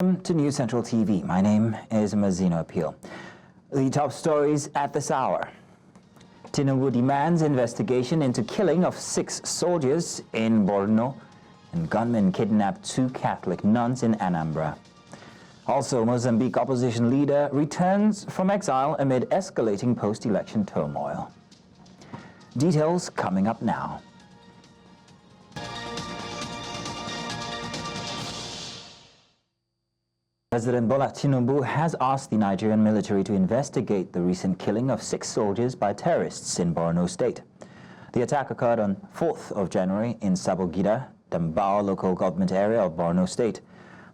Welcome to News Central TV. My name is Mazino Appeal. The top stories at this hour. Tinubu demands investigation into killing of 6 soldiers in Borno, and gunmen kidnapped 2 Catholic nuns in Anambra. Also, Mozambique opposition leader returns from exile amid escalating post-election turmoil. Details coming up now. President Bola Tinubu has asked the Nigerian military to investigate the recent killing of 6 soldiers by terrorists in Borno State. The attack occurred on 4th of January in Sabogida, Dambao local government area of Borno State.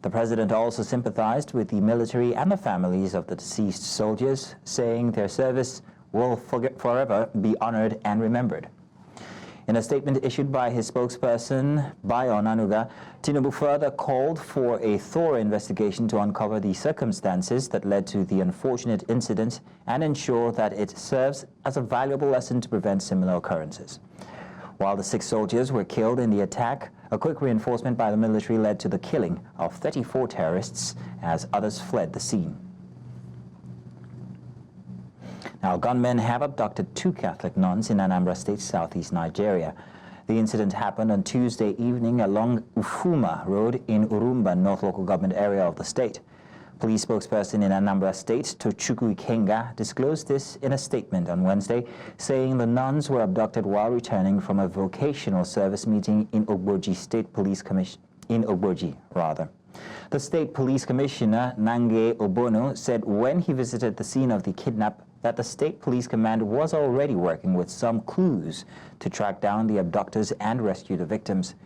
The president also sympathized with the military and the families of the deceased soldiers, saying their service will forever be honored and remembered. In a statement issued by his spokesperson, Bayo Nanuga, Tinubu further called for a thorough investigation to uncover the circumstances that led to the unfortunate incident and ensure that it serves as a valuable lesson to prevent similar occurrences. While the 6 soldiers were killed in the attack, a quick reinforcement by the military led to the killing of 34 terrorists as others fled the scene. Now, gunmen have abducted 2 Catholic nuns in Anambra State, southeast Nigeria. The incident happened on Tuesday evening along Ufuma Road in Urumba, North Local Government area of the state. Police spokesperson in Anambra State, Tochukwu Ikenga, disclosed this in a statement on Wednesday, saying the nuns were abducted while returning from a vocational service meeting in Ogboji State Police Commission, The State Police Commissioner, Nange Obono, said when he visited the scene of the kidnap that the State Police Command was already working with some clues to track down the abductors and rescue the victims.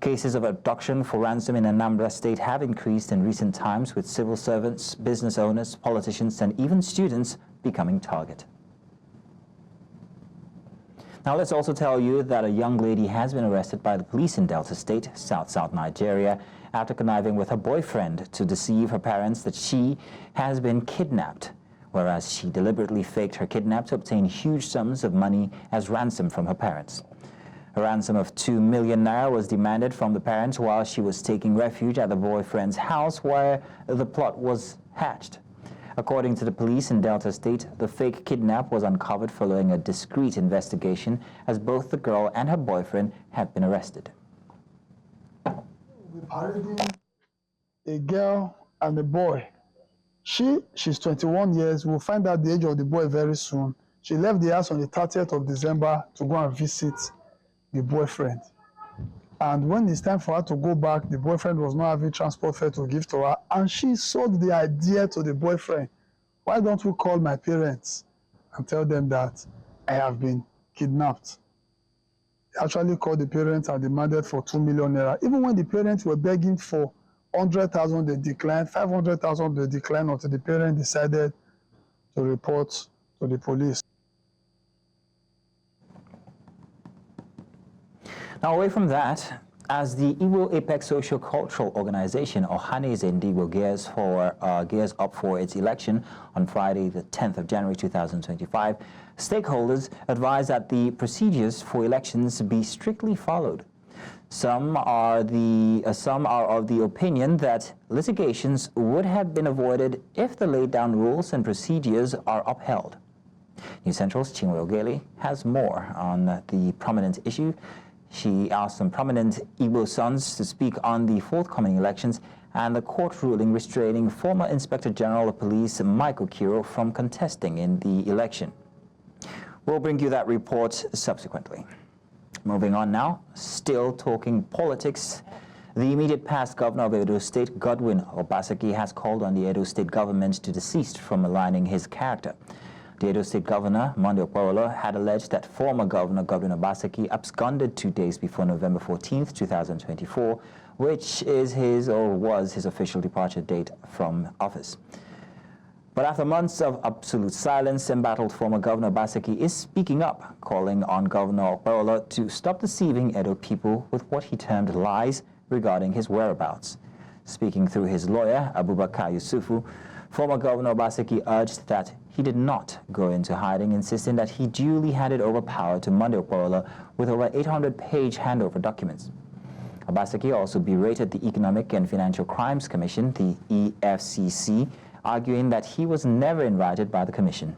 Cases of abduction for ransom in Anambra State have increased in recent times, with civil servants, business owners, politicians, and even students becoming target. Now, let's also tell you that a young lady has been arrested by the police in Delta State, South Nigeria, after conniving with her boyfriend to deceive her parents that she has been kidnapped, whereas she deliberately faked her kidnap to obtain huge sums of money as ransom from her parents. A ransom of 2 million naira was demanded from the parents while she was taking refuge at the boyfriend's house where the plot was hatched. According to the police in Delta State, the fake kidnap was uncovered following a discreet investigation, as both the girl and her boyfriend have been arrested. We're parading a girl and a boy. She's 21 years. We'll find out the age of the boy very soon. She left the house on the 30th of December to go and visit the boyfriend. And when it's time for her to go back, the boyfriend was not having transport fare to give to her. And she sold the idea to the boyfriend. Why don't we call my parents and tell them that I have been kidnapped? They actually called the parents and demanded for 2 million naira. Even when the parents were begging for 100,000, they declined. 500,000, they declined until the parent decided to report to the police. Now, away from that, as the Igbo Apex Socio-Cultural Organization, Ohaneze Ndigbo, gears up for its election on Friday, the 10th of January 2025, stakeholders advise that the procedures for elections be strictly followed. Some are of the opinion that litigations would have been avoided if the laid down rules and procedures are upheld. News Central's Chinwe Ogele has more on the prominent issue. She asked some prominent Igbo sons to speak on the forthcoming elections and the court ruling restraining former Inspector General of Police Michael Kiro from contesting in the election. We'll bring you that report subsequently. Moving on now, still talking politics. The immediate past governor of Edo State, Godwin Obaseki, has called on the Edo State government to desist from maligning his character. The Edo State governor, Monday Okporola, had alleged that former governor Godwin Obaseki absconded 2 days before November 14th, 2024, which is was his official departure date from office. But after months of absolute silence, embattled former Governor Obaseki is speaking up, calling on Governor Okporola to stop deceiving Edo people with what he termed lies regarding his whereabouts. Speaking through his lawyer, Abubakar Yusufu, former Governor Obaseki urged that he did not go into hiding, insisting that he duly handed over power to Monday Okporola with over 800-page handover documents. Obaseki also berated the Economic and Financial Crimes Commission, the EFCC, arguing that he was never invited by the commission.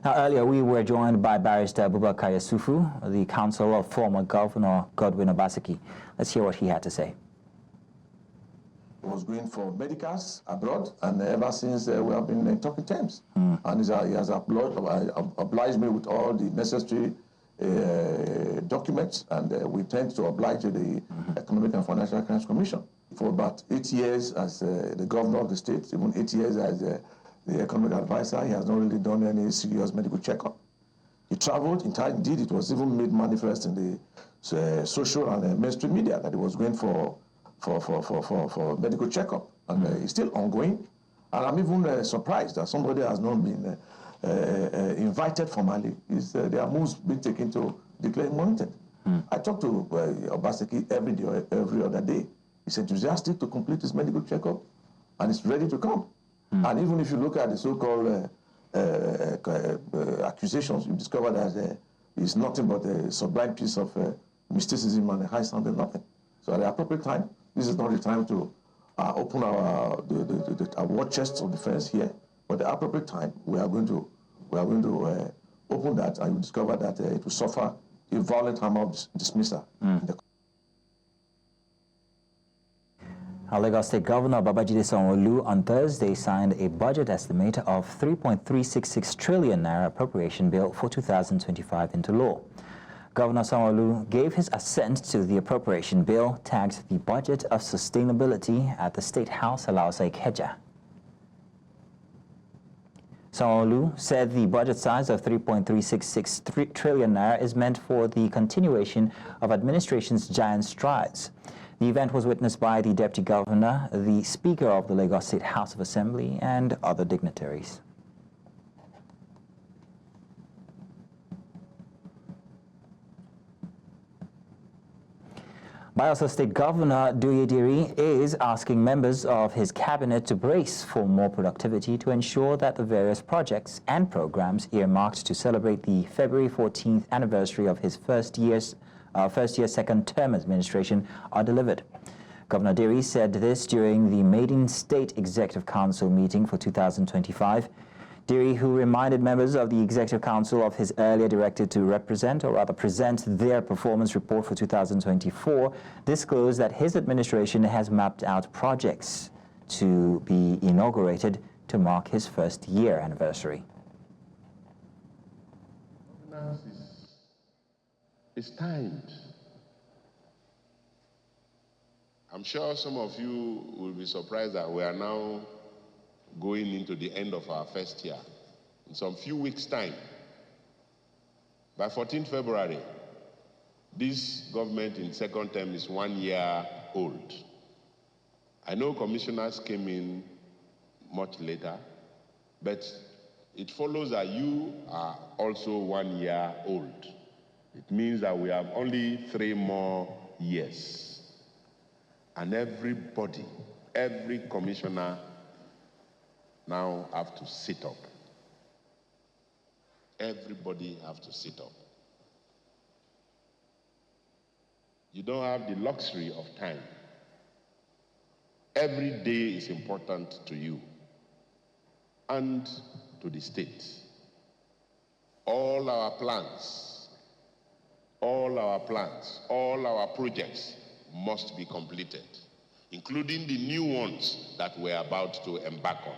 Now, earlier we were joined by Barrister Abubakar Yusufu, the counsel of former Governor Godwin Obaseki. Let's hear what he had to say. He was going for medicals abroad, and ever since we have been talking terms. And he has obliged me with all the necessary documents, and we tend to oblige the Economic and Financial Crimes Commission. For about 8 years as the governor of the state, even 8 years as the economic advisor, he has not really done any serious medical checkup. He traveled, indeed it was even made manifest in the social and mainstream media that he was going for medical checkup, and it's still ongoing. And I'm even surprised that somebody has not been invited formally. There are moves being taken to declare him wanted. I talk to Obaseki every day or every other day. He's enthusiastic to complete his medical checkup, and he's ready to come. And even if you look at the so-called accusations, you discover that it's nothing but a sublime piece of mysticism and a high-sounding nothing. So at the appropriate time, this is not the time to open our war chest of defense here, but at the appropriate time, we are going to open that, and you discover that it will suffer a violent hammer of dismissal. Our Lagos State Governor Babajide Sanwo-Olu on Thursday signed a budget estimate of 3.366 trillion naira appropriation bill for 2025 into law. Governor Sanwo-Olu gave his assent to the appropriation bill, tagged the Budget of Sustainability at the State House, Alausa Ikeja. Sanwo-Olu said the budget size of 3.366 trillion naira is meant for the continuation of administration's giant strides. The event was witnessed by the Deputy Governor, the Speaker of the Lagos State House of Assembly, and other dignitaries. Bayelsa State Governor Duye Diri is asking members of his cabinet to brace for more productivity to ensure that the various projects and programs earmarked to celebrate the February 14th anniversary of his first year second term administration are delivered. Governor Diri said this during the maiden State Executive Council meeting for 2025. Diri, who reminded members of the Executive Council of his earlier directive to present their performance report for 2024, disclosed that his administration has mapped out projects to be inaugurated to mark his first year anniversary. It's timed. I'm sure some of you will be surprised that we are now going into the end of our first year. In some few weeks' time, by 14th February, this government in second term is 1 year old. I know commissioners came in much later, but it follows that you are also 1 year old. It means that we have only 3 more years. And everybody, every commissioner now have to sit up. Everybody have to sit up. You don't have the luxury of time. Every day is important to you and to the state. All our plans, all our projects must be completed, including the new ones that we're about to embark on.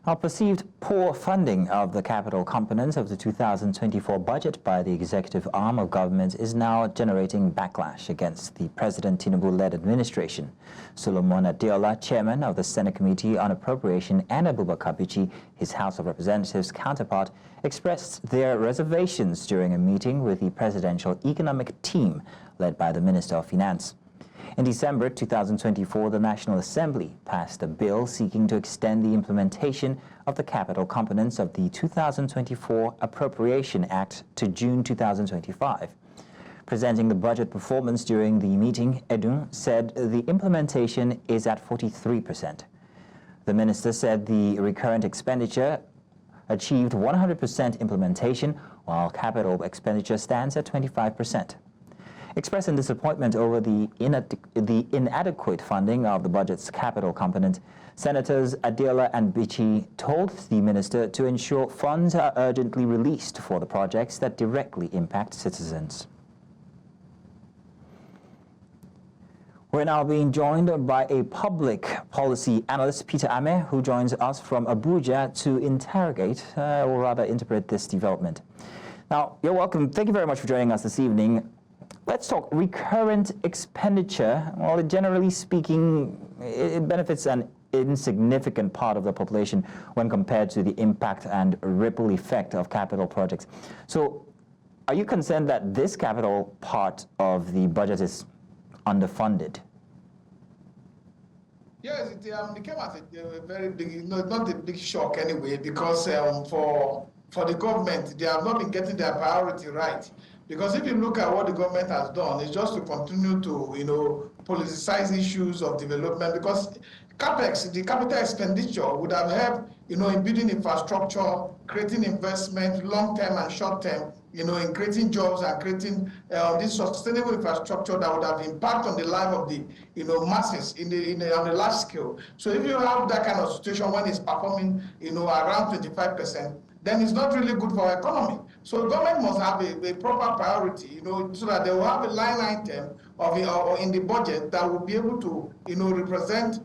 Our perceived poor funding of the capital components of the 2024 budget by the executive arm of government is now generating backlash against the President Tinubu-led administration. Solomon Adeola, chairman of the Senate Committee on Appropriation, and Abubakar Bichi, his House of Representatives counterpart, expressed their reservations during a meeting with the presidential economic team led by the Minister of Finance. In December 2024, the National Assembly passed a bill seeking to extend the implementation of the capital components of the 2024 Appropriation Act to June 2025. Presenting the budget performance during the meeting, Edun said the implementation is at 43%. The minister said the recurrent expenditure achieved 100% implementation, while capital expenditure stands at 25%. Expressing disappointment over the inadequate funding of the budget's capital component, Senators Adela and Bichi told the minister to ensure funds are urgently released for the projects that directly impact citizens. We're now being joined by a public policy analyst, Peter Ame, who joins us from Abuja to interrogate, or rather interpret this development. Now, you're welcome. Thank you very much for joining us this evening. Let's talk recurrent expenditure. Well, generally speaking, it benefits an insignificant part of the population when compared to the impact and ripple effect of capital projects. So, are you concerned that this capital part of the budget is underfunded? Yes, it came as a very big, not a big shock anyway, because for the government, they have not been getting their priority right. Because if you look at what the government has done, it's just to continue to, politicize issues of development. Because CapEx, the capital expenditure, would have helped, in building infrastructure, creating investment, long-term and short-term, in creating jobs and creating this sustainable infrastructure that would have impact on the life of the, masses on a large scale. So if you have that kind of situation when it's performing, around 25%, then it's not really good for our economy. So government must have a proper priority, so that they will have a line item or in the budget that will be able to, represent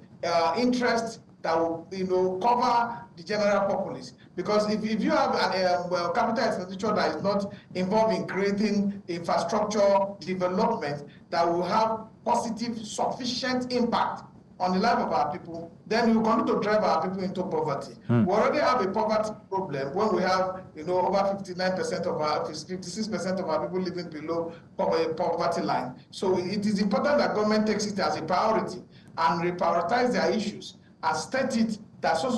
interest that will, cover the general populace. Because if you have a capital expenditure that is not involved in creating infrastructure development that will have positive, sufficient impact on the life of our people, then we will continue to drive our people into poverty. We already have a poverty problem when we have, over 59% of our, 56% of our people living below poverty line. So it is important that government takes it as a priority and reprioritize their issues and state it that so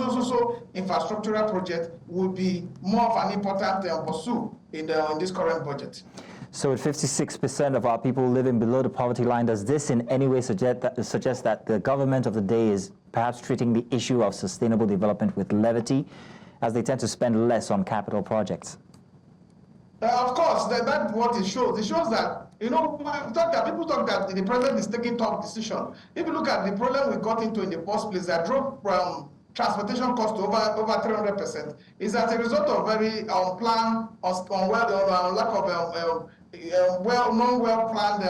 infrastructural project will be more of an important pursuit in this current budget. So with 56% of our people living below the poverty line, does this in any way suggest that the government of the day is perhaps treating the issue of sustainable development with levity, as they tend to spend less on capital projects? Of course, that's what it shows. It shows that, people talk that the president is taking tough decisions. If you look at the problem we got into in the first place, that drove from transportation cost to over 300%, is as a result of very unplanned, lack of non-well-planned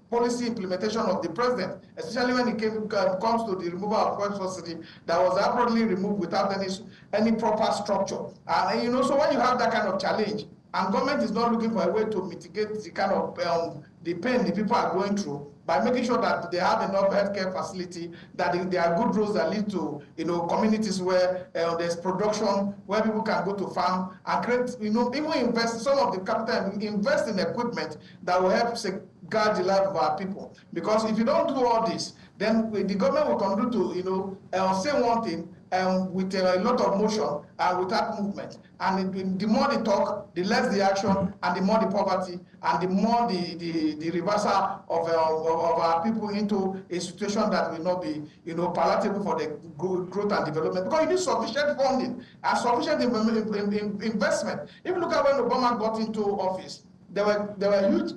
policy implementation of the president, especially when it comes to the removal of fuel subsidy that was abruptly removed without any proper structure. And so when you have that kind of challenge, and government is not looking for a way to mitigate the kind of the pain the people are going through by making sure that they have enough healthcare facility, that there are good roads that lead to communities where there's production, where people can go to farm and create, even invest some of the capital, invest in equipment that will help guard the life of our people. Because if you don't do all this, then the government will continue to say one thing with a lot of motion and without movement. And the more they talk, the less the action, and the more the poverty, and the more the reversal of our people into a situation that will not be palatable for the growth and development. Because you need sufficient funding and sufficient investment. If you look at when Obama got into office, there were huge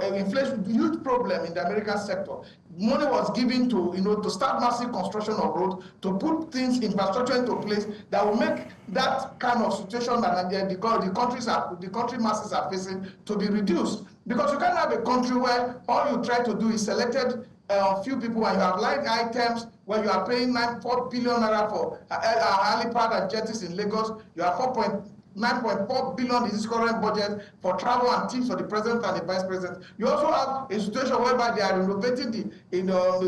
inflation, huge problem in the American sector. Money was given to to start massive construction of roads, to put things, infrastructure into place that will make that kind of situation that the country masses are facing to be reduced. Because you can't have a country where all you try to do is selected few people, and you have line items where you are paying 4 billion naira for helipad and jetties in Lagos. You have 9.4 billion in this current budget for travel and tips for the president and the vice president. You also have a situation whereby they are renovating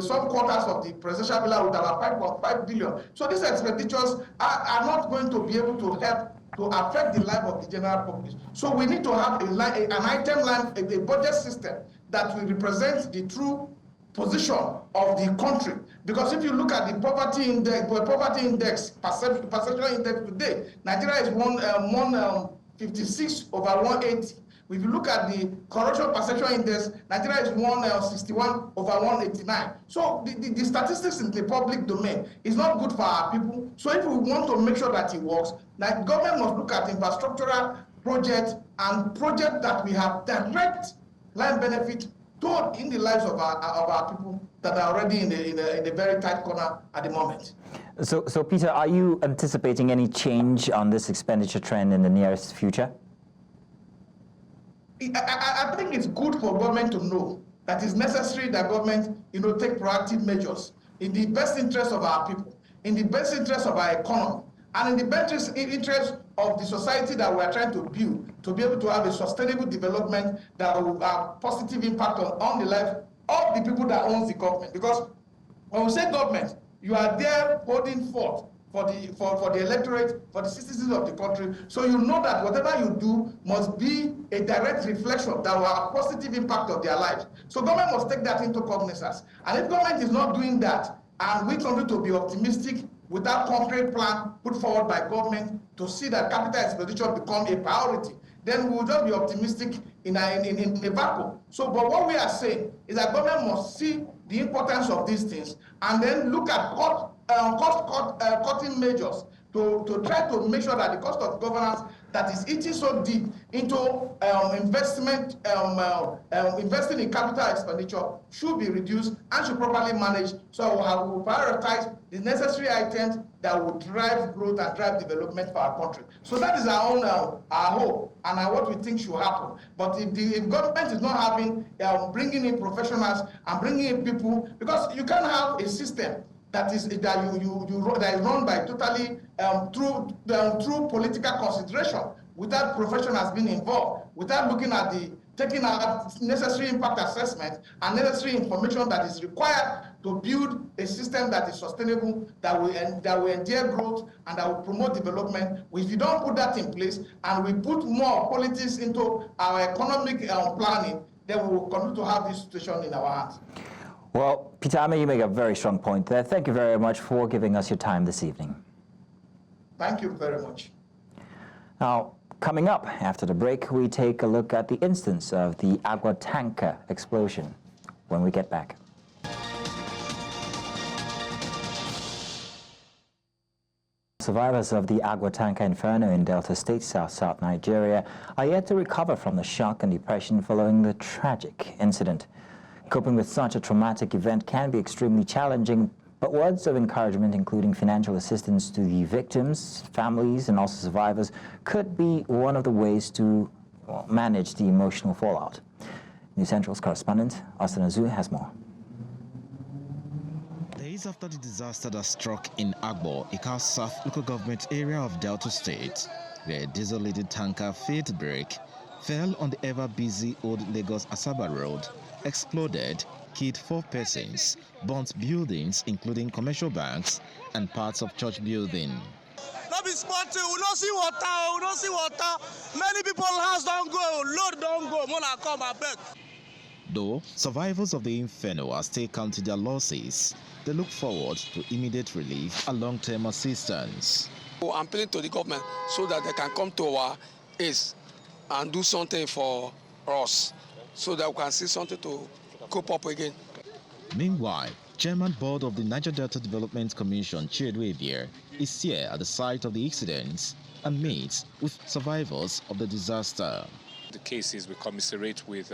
some quarters of the presidential villa with about 5.5 billion. So these expenditures are not going to be able to help to affect the life of the general public. So we need to have an item line, a budget system that will represent the true position of the country. Because if you look at the poverty index, perceptual index today, Nigeria is 156 over 180. If you look at the corruption perception index, Nigeria is 161 over 189. So the statistics in the public domain is not good for our people. So if we want to make sure that it works, like government must look at infrastructural projects and projects that we have direct line benefit toward in the lives of our people that are already in the very tight corner at the moment. So Peter, are you anticipating any change on this expenditure trend in the nearest future? I think it's good for government to know that it's necessary that government, take proactive measures in the best interest of our people, in the best interest of our economy, and in the best interest of the society that we are trying to build, to be able to have a sustainable development that will have positive impact on the life of the people that owns the government. Because when we say government, you are there holding forth for the electorate, for the citizens of the country. So you know that whatever you do must be a direct reflection that will have a positive impact of their lives. So government must take that into cognizance. And if government is not doing that, and we continue to be optimistic without concrete plan put forward by government to see that capital expenditure become a priority, then we will just be optimistic in a vacuum. So, but what we are saying is that government must see the importance of these things and then look at cutting measures to try to make sure that the cost of governance that is eating so deep into investing in capital expenditure should be reduced and should properly managed. So we will prioritize the necessary items that will drive growth and drive development for our country. So that is our own our hope and what we think should happen. But if government is not having bringing in professionals and bringing in people, because you can't have a system that is run by totally through political consideration, without professionals being involved, without looking at taking out necessary impact assessment and necessary information that is required to build a system that is sustainable, that will endear growth and that will promote development. If you don't put that in place and we put more politics into our economic planning, then we will continue to have this situation in our hands. Well, Peter Ame, you make a very strong point there. Thank you very much for giving us your time this evening. Thank you very much. Now, coming up after the break, we take a look at the instance of the Agbor tanker explosion when we get back. Survivors of the Agbor tanker inferno in Delta State, South Nigeria, are yet to recover from the shock and depression following the tragic incident. Coping with such a traumatic event can be extremely challenging, but words of encouragement, including financial assistance to the victims, families, and also survivors, could be one of the ways to manage the emotional fallout. New Central's correspondent, Austin Azu, has more. Days after the disaster that struck in Agbor, a South local government area of Delta State, where a diesel-laden tanker failed to brake, fell on the ever-busy old Lagos-Asaba road, exploded, killed 4 persons, burnt buildings including commercial banks and parts of church building. No be sporting, we don't see water, Many people's house don't go, load don't go, Mona come abeg. Though survivors of the inferno are still counting their losses, they look forward to immediate relief and long-term assistance. I'm appealing to the government so that they can come to our aid and do something for us, so that we can see something to cope up again. Meanwhile, Chairman Board of the Niger Delta Development Commission, Chiedu, is here at the site of the incidents and meets with survivors of the disaster. The cases we commiserate with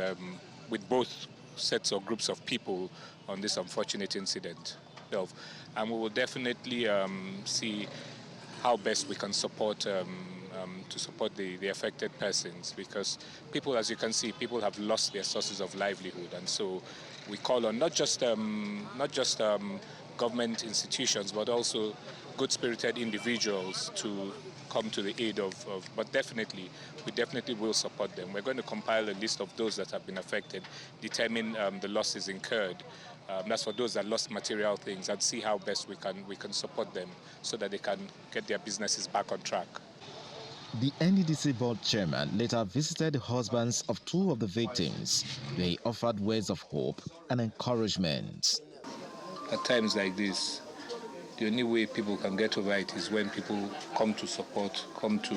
both sets or groups of people on this unfortunate incident. And we will definitely see how best we can support to support the affected persons, because people, as you can see, people have lost their sources of livelihood, and so we call on not just government institutions, but also good-spirited individuals to come to the aid but we definitely will support them. We're going to compile a list of those that have been affected, determine the losses incurred. That's for those that lost material things, and see how best we can support them so that they can get their businesses back on track. The NDDC board chairman later visited the husbands of 2 of the victims, where he offered words of hope and encouragement. At times like this, the only way people can get over it is when people come to support, come to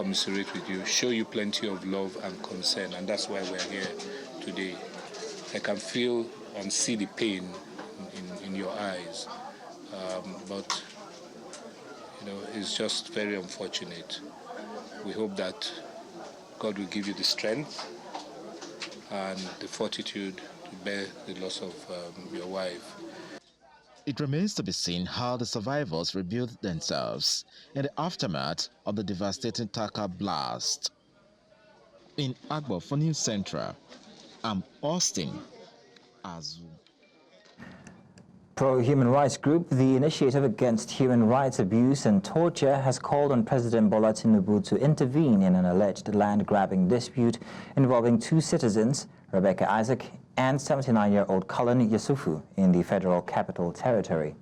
commiserate with you, show you plenty of love and concern, and that's why we're here today. I can feel and see the pain in your eyes, but you know, it's just very unfortunate. We hope that God will give you the strength and the fortitude to bear the loss of your wife. It remains to be seen how the survivors rebuild themselves in the aftermath of the devastating Taka blast. In Agbor for News Central, I'm Austin Azu. Pro-human rights group, the Initiative Against Human Rights Abuse and Torture, has called on President Bola Tinubu to intervene in an alleged land-grabbing dispute involving two citizens, Rebecca Isaac and 79-year-old Cullen Yusufu, in the Federal Capital Territory.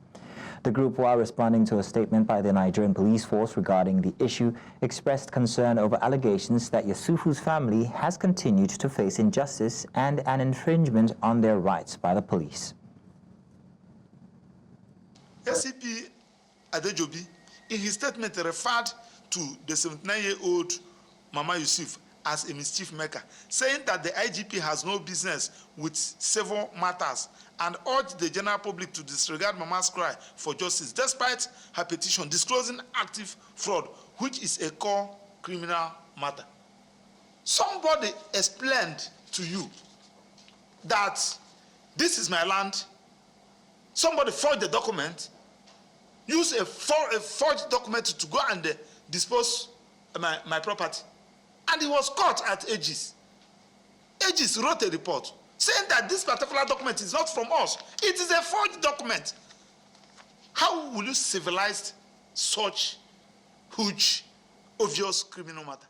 The group, while responding to a statement by the Nigerian police force regarding the issue, expressed concern over allegations that Yusufu's family has continued to face injustice and an infringement on their rights by the police. SCP Adejobi, in his statement, referred to the 79-year-old Mama Yusuf as a mischief maker, saying that the IGP has no business with civil matters and urged the general public to disregard Mama's cry for justice, despite her petition disclosing active fraud, which is a core criminal matter. Somebody explained to you that this is my land. Somebody forged the document, used a forged document to go and dispose my property. And he was caught at Aegis. Aegis wrote a report saying that this particular document is not from us. It is a forged document. How will you civilize such huge, obvious criminal matter?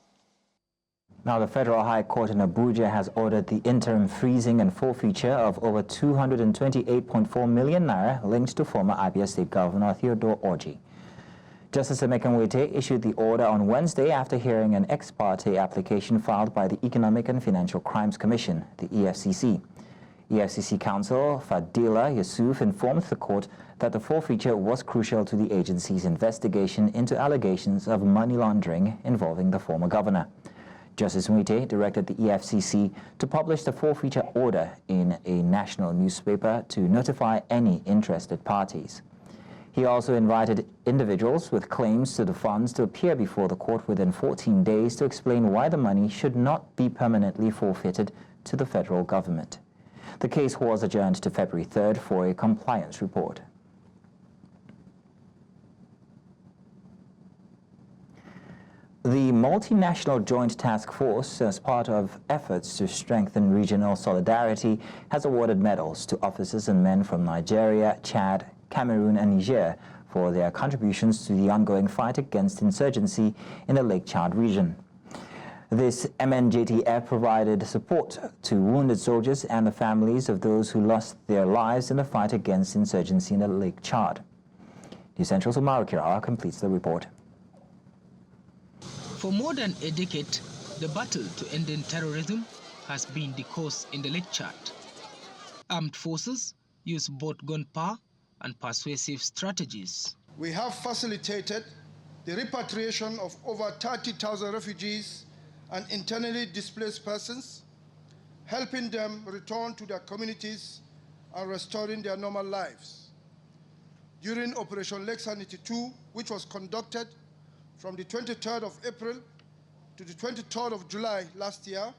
Now, the Federal High Court in Abuja has ordered the interim freezing and forfeiture of over 228.4 million naira linked to former Abia State Governor Theodore Orji. Justice Emeka Nwite issued the order on Wednesday after hearing an ex parte application filed by the Economic and Financial Crimes Commission, the EFCC. EFCC counsel Fadila Yusuf informed the court that the forfeiture was crucial to the agency's investigation into allegations of money laundering involving the former governor. Justice Nwite directed the EFCC to publish the forfeiture order in a national newspaper to notify any interested parties. He also invited individuals with claims to the funds to appear before the court within 14 days to explain why the money should not be permanently forfeited to the federal government. The case was adjourned to February 3rd for a compliance report. The Multinational Joint Task Force, as part of efforts to strengthen regional solidarity, has awarded medals to officers and men from Nigeria, Chad, Cameroon and Niger for their contributions to the ongoing fight against insurgency in the Lake Chad region. This MNJTF provided support to wounded soldiers and the families of those who lost their lives in the fight against insurgency in the Lake Chad. News Central's Omar Kirawa completes the report. For more than a decade, the battle to ending terrorism has been the cause in the Lake Chad. Armed forces use both gunpowder and persuasive strategies. We have facilitated the repatriation of over 30,000 refugees and internally displaced persons, helping them return to their communities and restoring their normal lives. During Operation Lake Sanity 2, which was conducted from the 23rd of April to the 23rd of July last year,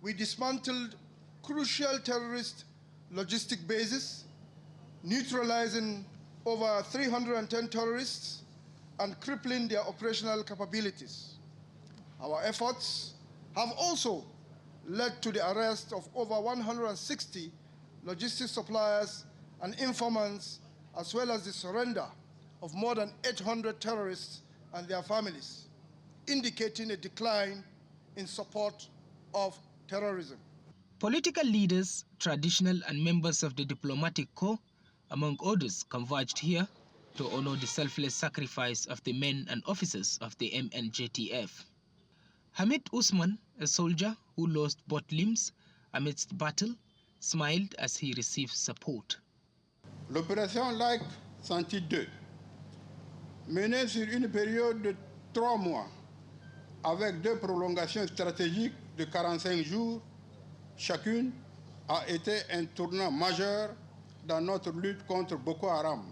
we dismantled crucial terrorist logistic bases, neutralizing over 310 terrorists and crippling their operational capabilities. Our efforts have also led to the arrest of over 160 logistics suppliers and informants, as well as the surrender of more than 800 terrorists and their families, indicating a decline in support of terrorism. Political leaders, traditional and members of the diplomatic corps, among others, converged here to honor the selfless sacrifice of the men and officers of the MNJTF. Hamid Usman, a soldier who lost both limbs amidst battle, smiled as he received support. L'opération Lake Sanity 2, menée sur une période de 3 mois, avec 2 prolongations stratégiques de 45 jours chacune, a été un tournant majeur dans notre lutte contre Boko Haram.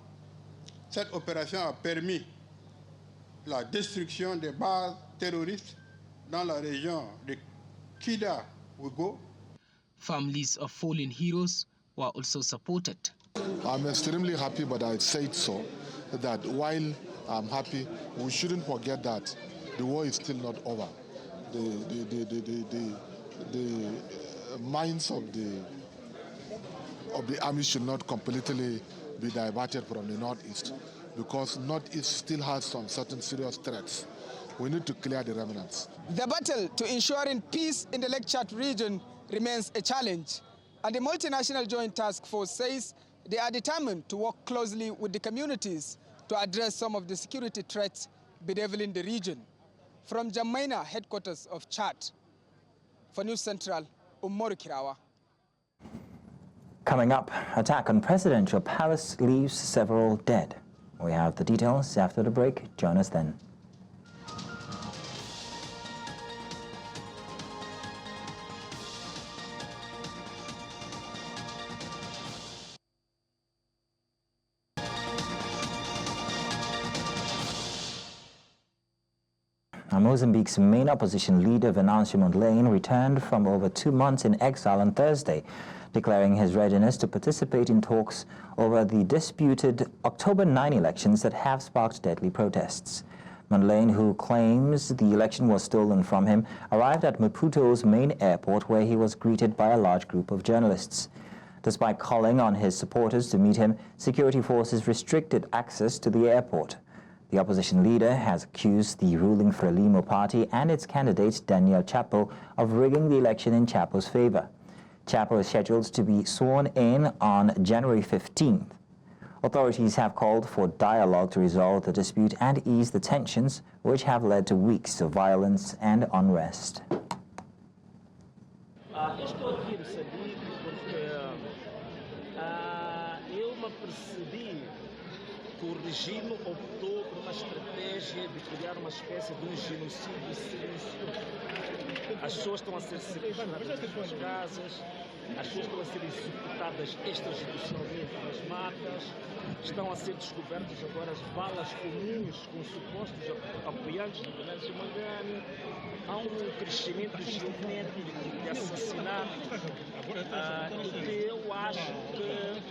Cette opération a permis la destruction des bases terroristes dans la région de Kida-Wugo. Families of fallen heroes were also supported. I'm extremely happy, but I said so, that while I'm happy, we shouldn't forget that the war is still not over. The minds of the army should not completely be diverted from the northeast, because northeast still has some certain serious threats. We need to clear the remnants. The battle to ensuring peace in the Lake Chad region remains a challenge, and the multinational joint task force says they are determined to work closely with the communities to address some of the security threats bedeviling the region. From Jamaina, headquarters of Chad, for News Central, Umaru Kirawa. Coming up, attack on presidential palace leaves several dead. We have the details after the break. Join us then. Mozambique's main opposition leader, Venancio Mondlane, returned from over 2 months in exile on Thursday, declaring his readiness to participate in talks over the disputed October 9 elections that have sparked deadly protests. Mondlane, who claims the election was stolen from him, arrived at Maputo's main airport, where he was greeted by a large group of journalists. Despite calling on his supporters to meet him, security forces restricted access to the airport. The opposition leader has accused the ruling Frelimo party and its candidate, Daniel Chapo, of rigging the election in Chapo's favor. Chapo is scheduled to be sworn in on January 15th. Authorities have called for dialogue to resolve the dispute and ease the tensions, which have led to weeks of violence and unrest. O regime optou por uma estratégia de criar uma espécie de genocídio silencioso. As pessoas estão a ser sequestradas das suas casas, as pessoas estão a ser executadas extrajudicialmente nas matas, estão a ser descobertas agora as balas comuns com supostos apoiantes do Venancio Mondlane. Há crescimento geométrico de assassinatos e eu acho que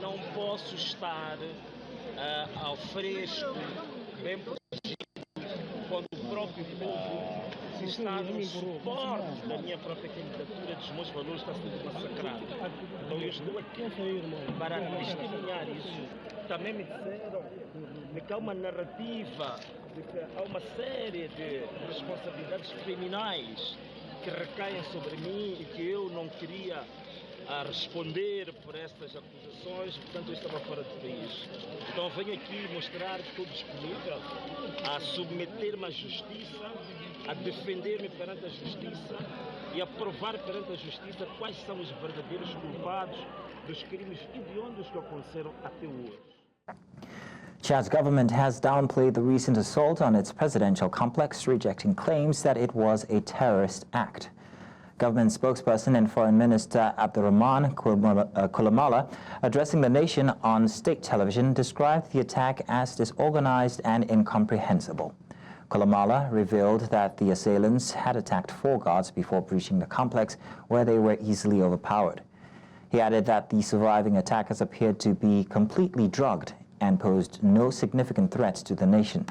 não posso estar ao fresco, bem protegido, quando o próprio povo está no suporte da minha própria candidatura, dos meus valores, está sendo massacrado. Então eu estou aqui para testemunhar isso. Também me disseram que há uma narrativa de que há uma série de responsabilidades criminais que recaem sobre mim e que eu não queria responder por estas acusações, portanto eu estava fora do país. Então venho aqui mostrar que estou disponível a submeter-me à justiça, a defender-me perante a justiça e a provar perante a justiça quais são os verdadeiros culpados dos crimes hediondos que aconteceram até hoje. Chad's government has downplayed the recent assault on its presidential complex, rejecting claims that it was a terrorist act. Government spokesperson and Foreign Minister Abdurrahman Kulamala, addressing the nation on state television, described the attack as disorganized and incomprehensible. Kulamala revealed that the assailants had attacked 4 guards before breaching the complex, where they were easily overpowered. He added that the surviving attackers appeared to be completely drugged and posed no significant threat to the nation.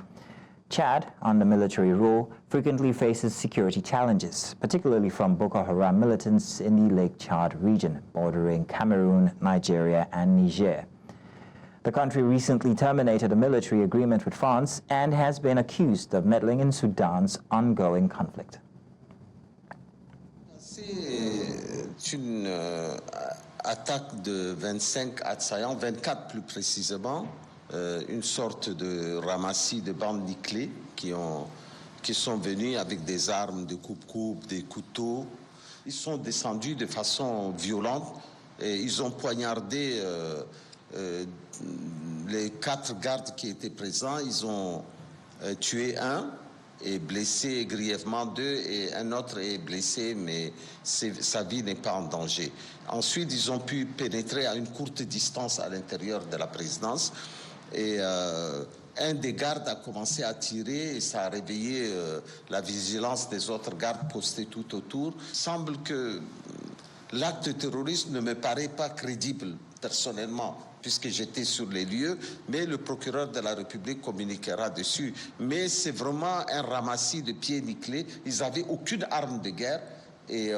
Chad, under military rule, frequently faces security challenges, particularly from Boko Haram militants in the Lake Chad region, bordering Cameroon, Nigeria, and Niger. The country recently terminated a military agreement with France and has been accused of meddling in Sudan's ongoing conflict. C'est une attaque de 25 assaillants, 24 plus précisément, une sorte de ramassis de bandits clés qui sont venus avec des armes de coupe-coupe, des couteaux. Ils sont descendus de façon violente et ils ont poignardé les 4 gardes qui étaient présents. Ils ont tué un est blessé grièvement, 2, et un autre est blessé, mais sa vie n'est pas en danger. Ensuite, ils ont pu pénétrer à une courte distance à l'intérieur de la présidence, et un des gardes a commencé à tirer, et ça a réveillé la vigilance des autres gardes postés tout autour. Il semble que l'acte terroriste ne me paraît pas crédible, personnellement, puisque j'étais sur les lieux, mais le procureur de la République communiquera dessus. Mais c'est vraiment un ramassis de pieds nickelés. Ils n'avaient aucune arme de guerre et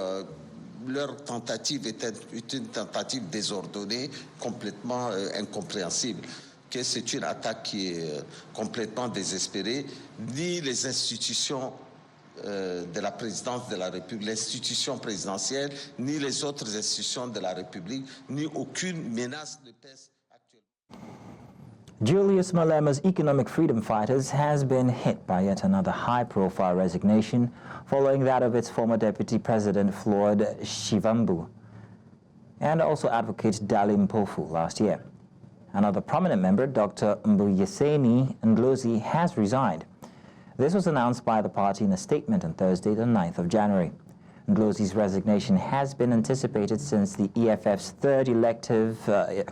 leur tentative était une tentative désordonnée, complètement incompréhensible. Que c'est une attaque qui est complètement désespérée. Ni les institutions de la présidence de la République, l'institution présidentielle, ni les autres institutions de la République, ni aucune menace ne pèse actuellement. Julius Malema's economic freedom fighters has been hit by yet another high-profile resignation following that of its former deputy president Floyd Shivambu and also advocate Dali Mpofu last year. Another prominent member, Dr. Mbuyiseni Ndlozi, has resigned. This was announced by the party in a statement on Thursday, the 9th of January. Ndlozi's resignation has been anticipated since the EFF's third elective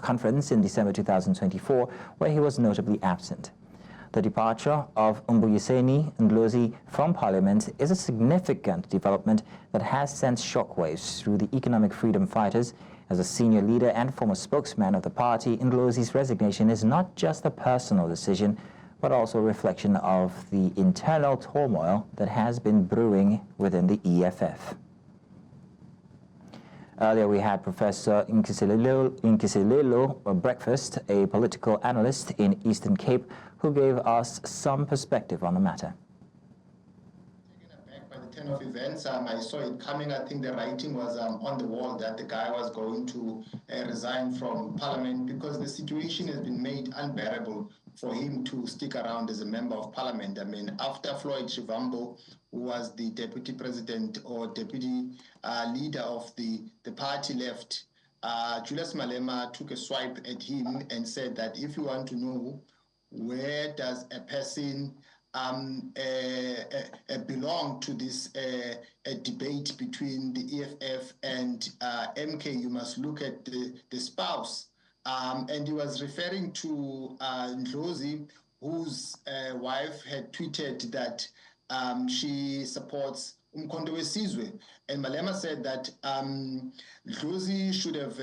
conference in December 2024, where he was notably absent. The departure of Mbuyiseni Ndlozi from Parliament is a significant development that has sent shockwaves through the economic freedom fighters. As a senior leader and former spokesman of the party, Ndlozi's resignation is not just a personal decision, but also a reflection of the internal turmoil that has been brewing within the EFF. Earlier, we had Professor Nkisilelo Breakfast, a political analyst in Eastern Cape, who gave us some perspective on the matter. By the turn of events, I saw it coming. I think the writing was on the wall that the guy was going to resign from Parliament because the situation has been made unbearable for him to stick around as a member of Parliament. I mean, after Floyd Shivambu, who was the deputy president or deputy leader of the party, left, Julius Malema took a swipe at him and said that if you want to know where does a person belong to this debate between the EFF and MK, you must look at the spouse. And he was referring to Ndlozi, whose wife had tweeted that she supports Umkhonto weSizwe. And Malema said that Ndlozi should have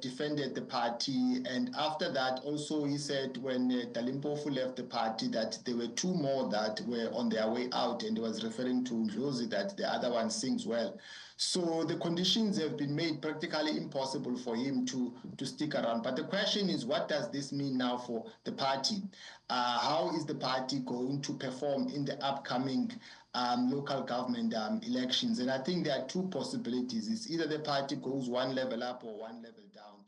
defended the party. And after that, also he said when Dali Mpofu left the party that there were two more that were on their way out. And he was referring to Ndlozi that the other one sings well. So the conditions have been made practically impossible for him to stick around. But the question is, what does this mean now for the party? How is the party going to perform in the upcoming local government elections? And I think there are two possibilities. It's either the party goes one level up or one level down.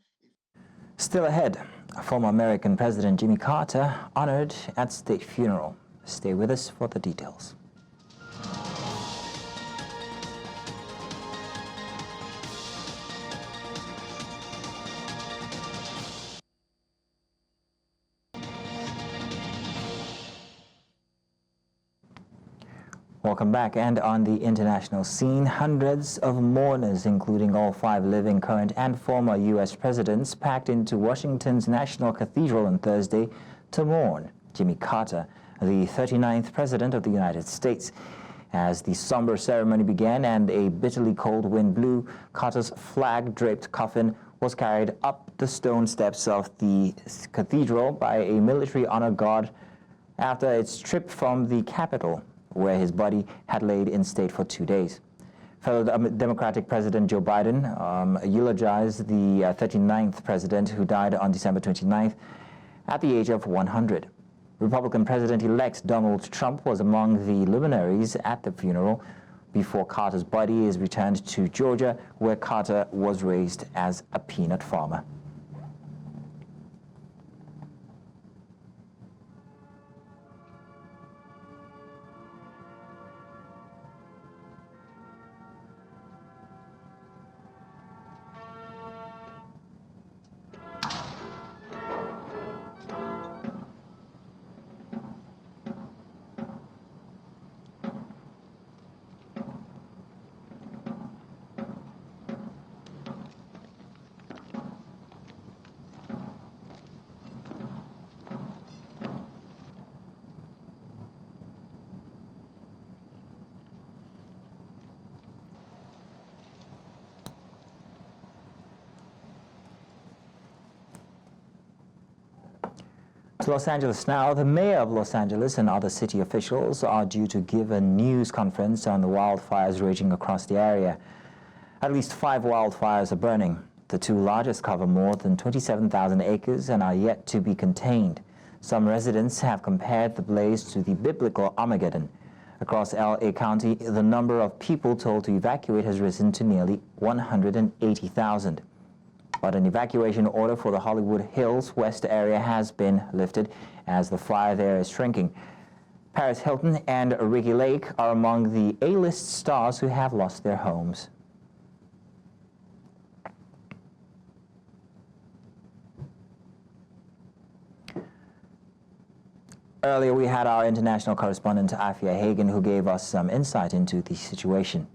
Still ahead, former American President Jimmy Carter honored at state funeral. Stay with us for the details. Welcome back. And on the international scene, hundreds of mourners, including all 5 living current and former U.S. presidents, packed into Washington's National Cathedral on Thursday to mourn Jimmy Carter, the 39th President of the United States. As the somber ceremony began and a bitterly cold wind blew, Carter's flag-draped coffin was carried up the stone steps of the cathedral by a military honor guard after its trip from the Capitol, where his body had laid in state for 2 days. Fellow Democratic President Joe Biden eulogized the 39th president who died on December 29th at the age of 100. Republican President-elect Donald Trump was among the luminaries at the funeral before Carter's body is returned to Georgia, where Carter was raised as a peanut farmer. To Los Angeles now. The mayor of Los Angeles and other city officials are due to give a news conference on the wildfires raging across the area. At least 5 wildfires are burning. The 2 largest cover more than 27,000 acres and are yet to be contained. Some residents have compared the blaze to the biblical Armageddon. Across LA County, the number of people told to evacuate has risen to nearly 180,000. But an evacuation order for the Hollywood Hills West area has been lifted as the fire there is shrinking. Paris Hilton and Ricky Lake are among the A-list stars who have lost their homes. Earlier, we had our international correspondent, Afia Hagen, who gave us some insight into the situation.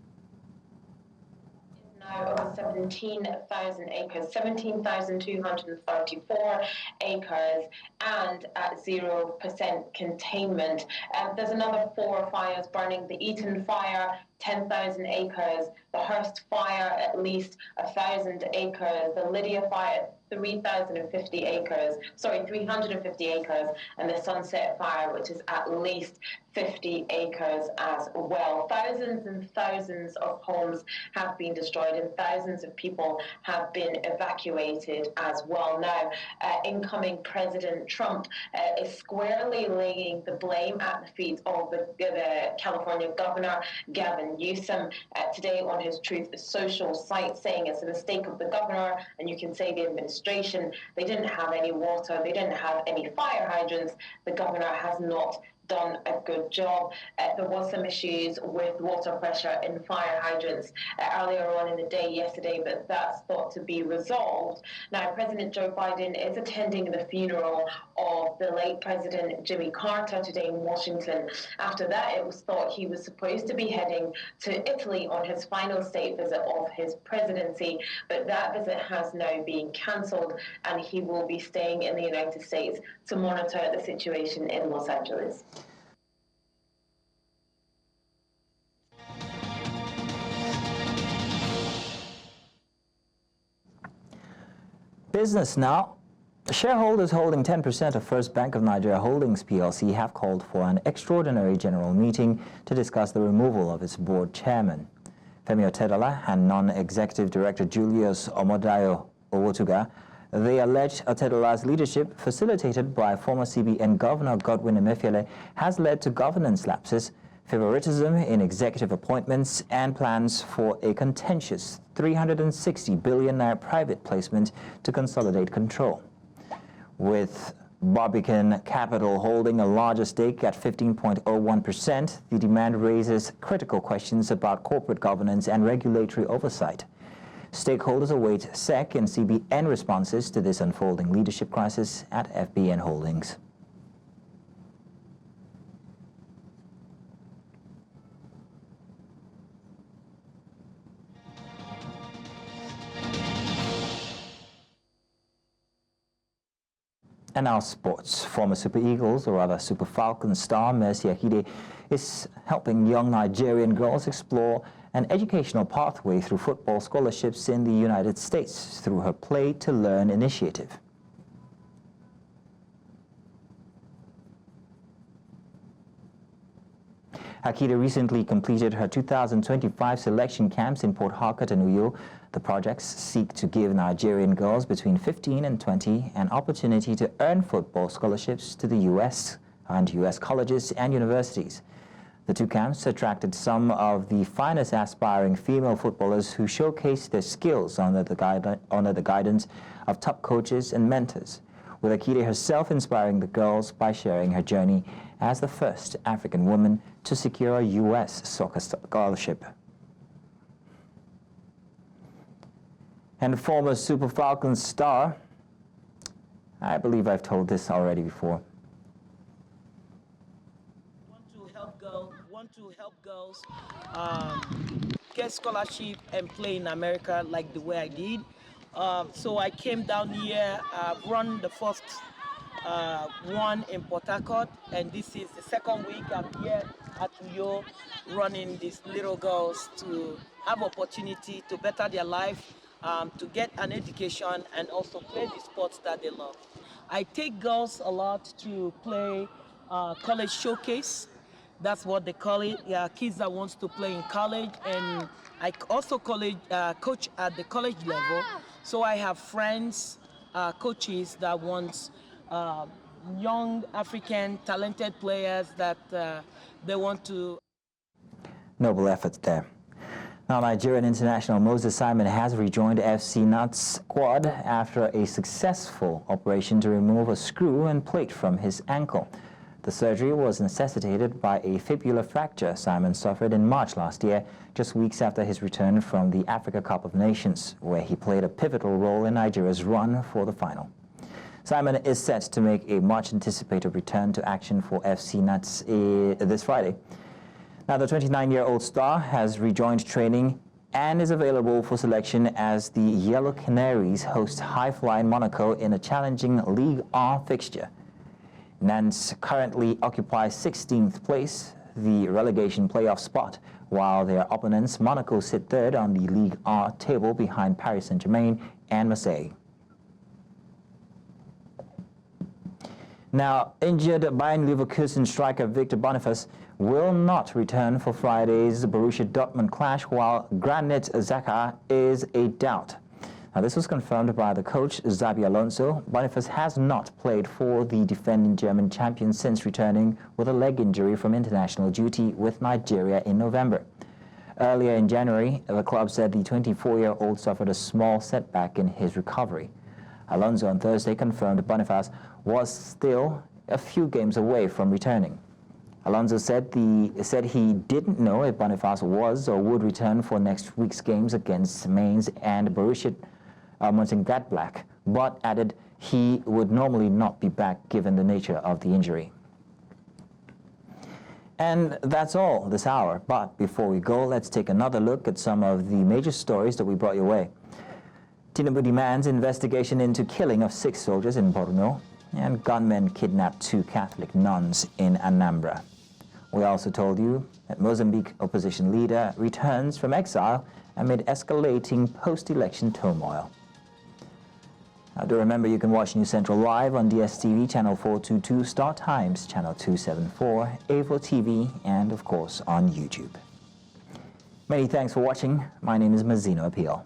Now over 17,000 acres, 17,234 acres, and at 0% containment. There's another 4 fires burning. The Eaton fire, 10,000 acres. The Hearst fire, at least 1,000 acres. The Lydia fire, 350 acres, and the Sunset Fire, which is at least 50 acres as well. Thousands and thousands of homes have been destroyed and thousands of people have been evacuated as well. Now, incoming President Trump is squarely laying the blame at the feet of the California governor, Gavin Newsom, today on his Truth Social site, saying it's a mistake of the governor, and you can say the administration. They didn't have any water, they didn't have any fire hydrants. The governor has not done a good job. There was some issues with water pressure in fire hydrants earlier on in the day yesterday, but that's thought to be resolved. Now, President Joe Biden is attending the funeral of the late President Jimmy Carter today in Washington. After that, it was thought he was supposed to be heading to Italy on his final state visit of his presidency, but that visit has now been cancelled, and he will be staying in the United States to monitor the situation in Los Angeles. Business now. Shareholders holding 10% of First Bank of Nigeria Holdings PLC have called for an extraordinary general meeting to discuss the removal of its board chairman. Femi Otedola and non-executive director Julius Omodayo Owotuga, they allege Otedola's leadership, facilitated by former CBN Governor Godwin Emefiele, has led to governance lapses, favoritism in executive appointments, and plans for a contentious 360 billion naira private placement to consolidate control. With Barbican Capital holding a larger stake at 15.01%, the demand raises critical questions about corporate governance and regulatory oversight. Stakeholders await SEC and CBN responses to this unfolding leadership crisis at FBN Holdings. And now sports. Former Super Eagles, or rather Super Falcons star Mercy Akide is helping young Nigerian girls explore an educational pathway through football scholarships in the United States through her Play to Learn initiative. Akide recently completed her 2025 selection camps in Port Harcourt and Uyo. The projects seek to give Nigerian girls between 15 and 20 an opportunity to earn football scholarships to the U.S. and U.S. colleges and universities. The 2 camps attracted some of the finest aspiring female footballers who showcased their skills under the guidance of top coaches and mentors, with Akide herself inspiring the girls by sharing her journey as the first African woman to secure a U.S. soccer scholarship. And former Super Falcons star, I believe I've told this already before. Want to help girls get scholarship and play in America like the way I did. So I came down here, run the first one in Port Harcourt, and this is the second week I'm here at Uyo running these little girls to have opportunity to better their life, to get an education and also play the sports that they love. I take girls a lot to play college showcase. That's what they call it. Yeah, kids that wants to play in college, and I also coach at the college level. So I have friends, coaches that want young African talented players that they want to. Noble efforts there. Now, Nigerian international Moses Simon has rejoined FC Nuns squad after a successful operation to remove a screw and plate from his ankle. The surgery was necessitated by a fibular fracture Simon suffered in March last year, just weeks after his return from the Africa Cup of Nations, where he played a pivotal role in Nigeria's run for the final. Simon is set to make a much-anticipated return to action for FC Nuns this Friday. Now, the 29-year-old star has rejoined training and is available for selection as the Yellow Canaries host high-flying Monaco in a challenging League R fixture. Nuns currently occupy 16th place, the relegation playoff spot, while their opponents Monaco sit third on the League R table behind Paris Saint-Germain and Marseille. Now, injured Bayern Leverkusen striker Victor Boniface will not return for Friday's Borussia Dortmund clash, while Granit Xhaka is a doubt. Now, this was confirmed by the coach, Xabi Alonso. Boniface has not played for the defending German champion since returning with a leg injury from international duty with Nigeria in November. Earlier in January, the club said the 24-year-old suffered a small setback in his recovery. Alonso on Thursday confirmed Boniface was still a few games away from returning. Alonso said he didn't know if Boniface was or would return for next week's games against Mainz and Borussia Mönchengladbach, but added he would normally not be back given the nature of the injury. And that's all this hour, but before we go, let's take another look at some of the major stories that we brought your way. Tinubu demands investigation into killing of 6 soldiers in Borno, and gunmen kidnapped 2 Catholic nuns in Anambra. We also told you that Mozambique opposition leader returns from exile amid escalating post-election turmoil. Now, do remember you can watch News Central live on DSTV channel 422, Star Times channel 274, Avo TV, and of course on YouTube. Many thanks for watching. My name is Mazino Appeal.